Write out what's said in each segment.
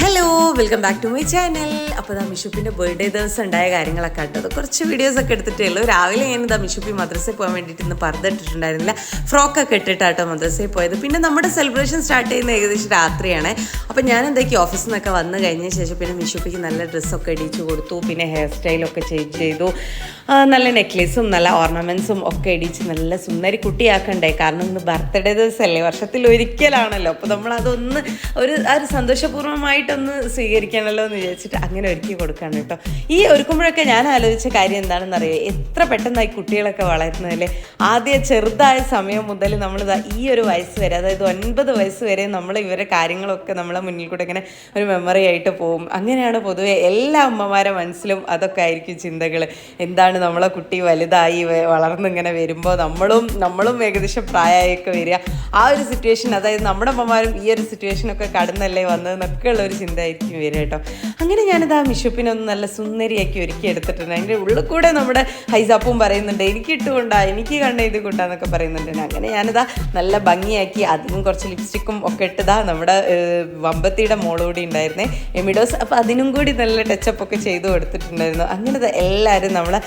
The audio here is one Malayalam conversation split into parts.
Hello, welcome back to my channel. അപ്പോൾ മിഷുപ്പിൻ്റെ ബർത്ത്ഡേ ദിവസം ഉണ്ടായ കാര്യങ്ങളൊക്കെ ആട്ടത് കുറച്ച് വീഡിയോസൊക്കെ എടുത്തിട്ടേ ഉള്ളൂ. രാവിലെ ഞാൻ മിഷുപ്പി മദ്രസയിൽ പോകാൻ വേണ്ടിയിട്ട് ഇന്ന് പർദ്ദ ഇട്ടിട്ടുണ്ടായിരുന്നില്ല, ഫ്രോക്കൊക്കെ ഇട്ടിട്ടാട്ടോ മദ്രസയിൽ പോയത്. പിന്നെ നമ്മുടെ സെലിബ്രേഷൻ സ്റ്റാർട്ട് ചെയ്യുന്ന ഏകദേശം രാത്രിയാണ്. അപ്പോൾ ഞാൻ എന്താക്കി ഓഫീസിൽ നിന്നൊക്കെ വന്നു കഴിഞ്ഞ ശേഷം പിന്നെ മിഷുപ്പിക്ക് നല്ല ഡ്രസ്സൊക്കെ ഇടിച്ചു കൊടുത്തു. പിന്നെ ഹെയർ സ്റ്റൈലൊക്കെ ചേഞ്ച് ചെയ്തു. നല്ല നെക്ലേസും നല്ല ഓർണമെൻറ്റ്സും ഒക്കെ ഇടിച്ച് നല്ല സുന്ദരി കുട്ടിയാക്കണ്ടേ. കാരണം ഇന്ന് ബർത്ത്ഡേ ദിവസമല്ലേ, വർഷത്തിൽ ഒരിക്കലാണല്ലോ. അപ്പോൾ നമ്മളതൊന്ന് ഒരു സന്തോഷപൂർവ്വമായിട്ടൊന്ന് സ്വീകരിക്കണമല്ലോ എന്ന് വിചാരിച്ചിട്ട് അങ്ങനെ ഒരുക്കി കൊടുക്കുകയാണ് കേട്ടോ. ഈ ഒരുക്കുമ്പോഴൊക്കെ ഞാൻ ആലോചിച്ച കാര്യം എന്താണെന്ന് അറിയാം, എത്ര പെട്ടെന്നായി കുട്ടികളൊക്കെ വളരുന്നതല്ലേ. ആദ്യം ചെറുതായ സമയം മുതൽ നമ്മളിതാ ഈ ഒരു വയസ്സ് വരെ, അതായത് 9 വയസ്സ് വരെ നമ്മൾ ഇവരെ കാര്യങ്ങളൊക്കെ നമ്മളെ മുന്നിൽ കൂടെ ഇങ്ങനെ ഒരു മെമ്മറി ആയിട്ട് പോകും. അങ്ങനെയാണ് പൊതുവെ എല്ലാ അമ്മമാരെ മനസ്സിലും അതൊക്കെ ആയിരിക്കും ചിന്തകൾ. എന്താണ് നമ്മളെ കുട്ടി വലുതായി വളർന്നിങ്ങനെ വരുമ്പോൾ നമ്മളും ഏകദേശം പ്രായമായൊക്കെ വരിക. ആ ഒരു സിറ്റുവേഷൻ, അതായത് നമ്മുടെ അമ്മമാരും ഈ ഒരു സിറ്റുവേഷനൊക്കെ കടന്നല്ലേ വന്നതെന്നൊക്കെ ഉള്ളൊരു ചിന്ത ആയിരിക്കും വരിക കേട്ടോ. അങ്ങനെ ഞാനിതാ മിഷുപ്പിനൊന്ന് നല്ല സുന്ദരിയാക്കി ഒരുക്കി എടുത്തിട്ടുണ്ട്. അതിൻ്റെ ഉള്ളിൽ കൂടെ നമ്മുടെ ഹൈസാപ്പും പറയുന്നുണ്ട്, എനിക്ക് ഇട്ടുകൊണ്ടാ, എനിക്ക് കണ്ട ഇത് കൊണ്ടാന്നൊക്കെ പറയുന്നുണ്ട്. അങ്ങനെ ഞാനിതാ നല്ല ഭംഗിയാക്കി അതിനും കുറച്ച് ലിപ്സ്റ്റിക്കും ഒക്കെ ഇട്ടതാ. നമ്മുടെ വമ്പത്തിയുടെ മോളുകൂടി ഉണ്ടായിരുന്നേ, എമിഡോസ്. അപ്പോൾ അതിനും കൂടി നല്ല ടച്ചപ്പ് ഒക്കെ ചെയ്തു കൊടുത്തിട്ടുണ്ടായിരുന്നു. അങ്ങനത്തെ എല്ലാവരും നമ്മളെ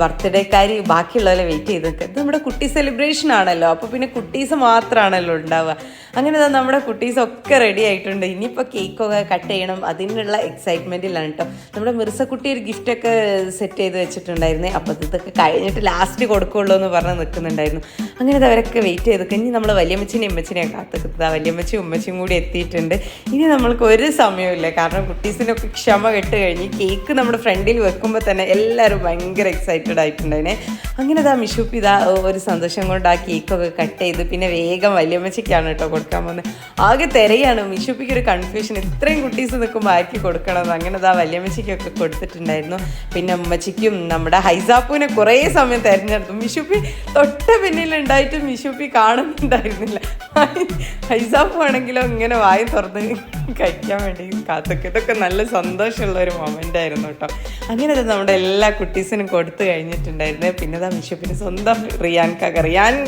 ബർത്ത്ഡേക്കാരി ബാക്കിയുള്ളവരെ വെയിറ്റ് ചെയ്ത് നിൽക്കുക. ഇത് നമ്മുടെ കുട്ടി സെലിബ്രേഷൻ ആണല്ലോ, അപ്പോൾ പിന്നെ കുട്ടീസ് മാത്രമാണല്ലോ ഉണ്ടാവുക. അങ്ങനെ നമ്മുടെ കുട്ടീസൊക്കെ റെഡി ആയിട്ടുണ്ട്. ഇനിയിപ്പോൾ കേക്കൊക്കെ കട്ട് ചെയ്യണം, അതിനുള്ള എക്സൈറ്റ്മെൻറ്റിലാണ് കേട്ടോ. നമ്മുടെ മിർസക്കുട്ടി ഒരു ഗിഫ്റ്റൊക്കെ സെറ്റ് ചെയ്ത് വെച്ചിട്ടുണ്ടായിരുന്നേ. അപ്പോൾ ഇതൊക്കെ കഴിഞ്ഞിട്ട് ലാസ്റ്റ് കൊടുക്കുള്ളൂ എന്ന് പറഞ്ഞ് നിൽക്കുന്നുണ്ടായിരുന്നു. അങ്ങനെ അവരൊക്കെ വെയിറ്റ് ചെയ്ത് കഴിഞ്ഞ് നമ്മൾ വലിയമ്മച്ചിനെയും ഉമ്മച്ചിനെയും കാത്തിക്കുന്നത്. വലിയമ്മച്ചിയും ഉമ്മച്ചിയും കൂടി എത്തിയിട്ടുണ്ട്. ഇനി നമ്മൾക്ക് ഒരു സമയമില്ല, കാരണം കുട്ടീസിനൊക്കെ ക്ഷമ കെട്ട് കഴിഞ്ഞ് കേക്ക് നമ്മുടെ ഫ്രണ്ടിൽ വെക്കുമ്പോൾ തന്നെ എല്ലാവരും ഭയങ്കര എക്സൈറ്റഡ് ആയിട്ടുണ്ടായിരുന്നേ. അങ്ങനെ മിഷുപ്പ് ഒരു സന്തോഷം കൊണ്ട് ആ കേക്കൊക്കെ കട്ട് ചെയ്ത് പിന്നെ വേഗം വലിയമ്മച്ചിക്കാണ് കേട്ടോ കൊടുക്കാൻ പോകുന്നത്. ആകെ തിരയാണ്. മിഷുപ്പിക്ക് ഒരു കൺഫ്യൂഷൻ, ഇത്രയും കുട്ടീസ് നിൽക്കുമ്പോൾ ആക്കി കൊടുക്കണമെന്ന്. അങ്ങനെ വലിയമ്മച്ചിക്കൊക്കെ കൊടുത്തിട്ടുണ്ടായിരുന്നു. പിന്നെ ഉമ്മച്ചിക്കും നമ്മുടെ ഹൈസാപ്പൂനെ കുറേ സമയം തിരഞ്ഞെടുത്തു. മിഷുപ്പി തൊട്ട പിന്നിലുണ്ടായിട്ട് മിഷുപ്പി കാണുന്നുണ്ടായിരുന്നില്ല. ഹൈസാപ്പു ആണെങ്കിലോ ഇങ്ങനെ വായി തുറന്ന് കഴിക്കാൻ വേണ്ടി കാത്തൊക്കെ. ഇതൊക്കെ നല്ല സന്തോഷമുള്ള ഒരു മൊമെൻ്റ് ആയിരുന്നു കേട്ടോ. അങ്ങനെ നമ്മുടെ എല്ലാ കുട്ടീസിനും കൊടുത്തു കഴിഞ്ഞിട്ടുണ്ടായിരുന്നു. പിന്നെ മിഷുപ്പിന് സ്വന്തം റിയാൻ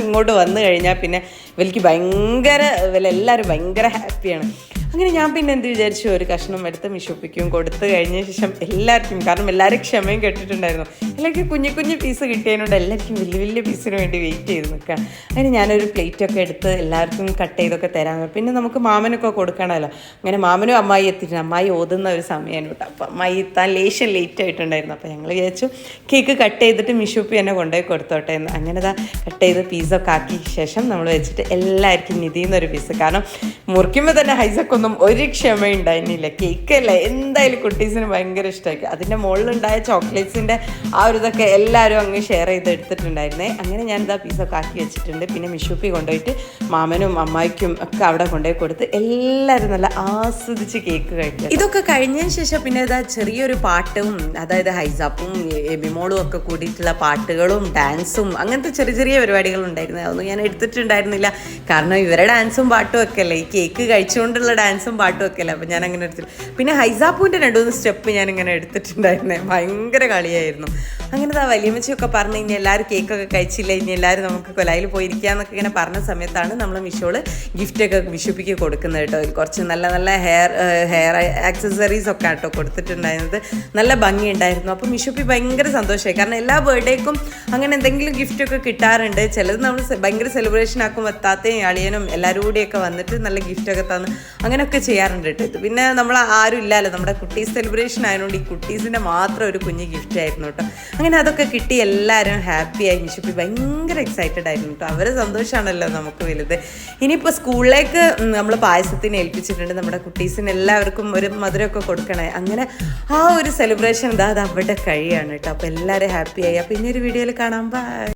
ഇങ്ങോട്ട് വന്നു കഴിഞ്ഞാൽ പിന്നെ ഇവരെല്ലാവരും ഭയങ്കര ഹാപ്പിയാണ്. അങ്ങനെ ഞാൻ പിന്നെ എന്ത് വിചാരിച്ചു, ഒരു കഷ്ണം എടുത്ത് മിഷുപ്പിക്കും കൊടുത്തു കഴിഞ്ഞ ശേഷം എല്ലാവർക്കും, കാരണം എല്ലാവരും ക്ഷമയും കെട്ടിട്ടുണ്ടായിരുന്നു, എല്ലാവർക്കും കുഞ്ഞു പീസ് കിട്ടിയതിനോട് എല്ലാവർക്കും വലിയ പീസിന് വേണ്ടി വെയിറ്റ് ചെയ്ത് നിൽക്കുകയാണ്. അതിന് ഞാനൊരു പ്ലേറ്റൊക്കെ എടുത്ത് എല്ലാവർക്കും കട്ട് ചെയ്തൊക്കെ തരാൻ. പിന്നെ നമുക്ക് മാമനൊക്കെ കൊടുക്കണമല്ലോ. അങ്ങനെ മാമനും അമ്മായി എത്തിയിട്ടുണ്ട്. അമ്മായി ഓതുന്ന ഒരു സമയമാണ് കേട്ടോ. അപ്പോൾ അമ്മായി എത്താൻ ലേറ്റ് ആയിട്ടുണ്ടായിരുന്നു. അപ്പോൾ ഞങ്ങൾ വിചാരിച്ചു കേക്ക് കട്ട് ചെയ്തിട്ട് മിഷുപ്പി എന്നെ കൊണ്ടുപോയി കൊടുത്തോട്ടെ എന്ന്. അങ്ങനെ കട്ട് ചെയ്ത് പീസൊക്കെ ആക്കിയ ശേഷം നമ്മൾ വെച്ചിട്ട് എല്ലാവർക്കും നിധിന്നൊരു പീസ്, കാരണം മുറിക്കുമ്പോൾ തന്നെ ഹൈസൊക്കെ ഒരു ക്ഷമയുണ്ടായിരുന്നില്ല. കേക്കല്ലേ എന്തായാലും കുട്ടീസിന് ഭയങ്കര ഇഷ്ടമാക്കി. അതിൻ്റെ മുകളിലുണ്ടായ ചോക്ലേറ്റ്സിൻ്റെ ആ ഒരു ഇതൊക്കെ എല്ലാവരും അങ്ങ് ഷെയർ ചെയ്ത് എടുത്തിട്ടുണ്ടായിരുന്നേ. അങ്ങനെ ഞാനിതാ പീസൊക്കെ ആക്കി വെച്ചിട്ടുണ്ട്. പിന്നെ മിഷുപ്പി കൊണ്ടുപോയിട്ട് മാമനും അമ്മായിക്കും ഒക്കെ അവിടെ കൊണ്ടുപോയി കൊടുത്ത് എല്ലാവരും നല്ല ആസ്വദിച്ച് കേക്ക് കഴിക്കുക. ഇതൊക്കെ കഴിഞ്ഞതിന് ശേഷം പിന്നെ ചെറിയൊരു പാട്ടും, അതായത് ഹൈസാപ്പും എമിമോളും ഒക്കെ കൂടിയിട്ടുള്ള പാട്ടുകളും ഡാൻസും അങ്ങനത്തെ ചെറിയ പരിപാടികളും ഉണ്ടായിരുന്നു. അതൊന്നും ഞാൻ എടുത്തിട്ടുണ്ടായിരുന്നില്ല, കാരണം ഇവരെ ഡാൻസും പാട്ടും ഒക്കെ അല്ലേ, ഈ കേക്ക് കഴിച്ചുകൊണ്ടുള്ള ഡാൻസും പാട്ടും ഒക്കെ അല്ലേ. അപ്പോൾ ഞാൻ അങ്ങനെ എടുത്തില്ല. പിന്നെ ഹൈസാപ്പൂൻ്റെ 2-3 സ്റ്റെപ്പ് ഞാനിങ്ങനെ എടുത്തിട്ടുണ്ടായിരുന്നേ. ഭയങ്കര കളിയായിരുന്നു. അങ്ങനെ വലിയമ്മച്ചിയൊക്കെ പറഞ്ഞു, ഇനി എല്ലാവരും കേക്കൊക്കെ കഴിച്ചില്ല, ഇനി എല്ലാവരും നമുക്ക് കൊലായിൽ പോയിരിക്കാന്നൊക്കെ ഇങ്ങനെ പറഞ്ഞ സമയത്താണ് നമ്മൾ മിഷോള് ഗിഫ്റ്റൊക്കെ മിഷുപ്പിക്ക് കൊടുക്കുന്നത് കേട്ടോ. കുറച്ച് നല്ല ഹെയർ ആക്സസറീസ് ഒക്കെ ആട്ടോ കൊടുത്തിട്ടുണ്ടായിരുന്നത്. നല്ല ഭംഗിയുണ്ടായിരുന്നു. അപ്പോൾ മിഷുപ്പി ഭയങ്കര സന്തോഷമായി, കാരണം എല്ലാ ബർത്ത്ഡേക്കും അങ്ങനെ എന്തെങ്കിലും ഗിഫ്റ്റൊക്കെ കിട്ടാറുണ്ട്. ചിലത് നമ്മൾ ഭയങ്കര സെലിബ്രേഷൻ ആക്കും, എത്താത്തയും അളിയനും എല്ലാവരും കൂടിയൊക്കെ വന്നിട്ട് നല്ല ഗിഫ്റ്റൊക്കെ തന്ന് അങ്ങനെയൊക്കെ ചെയ്യാറുണ്ട് കേട്ടോ. ഇത് പിന്നെ നമ്മൾ ആരും ഇല്ലല്ലോ, നമ്മുടെ കുട്ടീസ് സെലിബ്രേഷൻ ആയതുകൊണ്ട് ഈ കുട്ടീസിൻ്റെ മാത്രം ഒരു കുഞ്ഞ് ഗിഫ്റ്റ് ആയിരുന്നു കേട്ടോ. അങ്ങനെ അതൊക്കെ കിട്ടി എല്ലാവരും ഹാപ്പിയായി. മിഷുപ്പി ഭയങ്കര എക്സൈറ്റഡ് ആയിരുന്നു കേട്ടോ. അവരെ സന്തോഷമാണല്ലോ നമുക്ക് വലുത്. ഇനിയിപ്പോൾ സ്കൂളിലേക്ക് നമ്മൾ പായസത്തിന് ഏൽപ്പിച്ചിട്ടുണ്ട്. നമ്മുടെ കുട്ടീസിന് എല്ലാവർക്കും ഒരു മധുരമൊക്കെ കൊടുക്കണേ. അങ്ങനെ ആ ഒരു സെലിബ്രേഷൻ അത് അവിടെ കഴിയാണ് കേട്ടോ. അപ്പോൾ എല്ലാവരും ഹാപ്പിയായി. അപ്പോൾ ഇനിയൊരു വീഡിയോയിൽ കാണാം. ബൈ.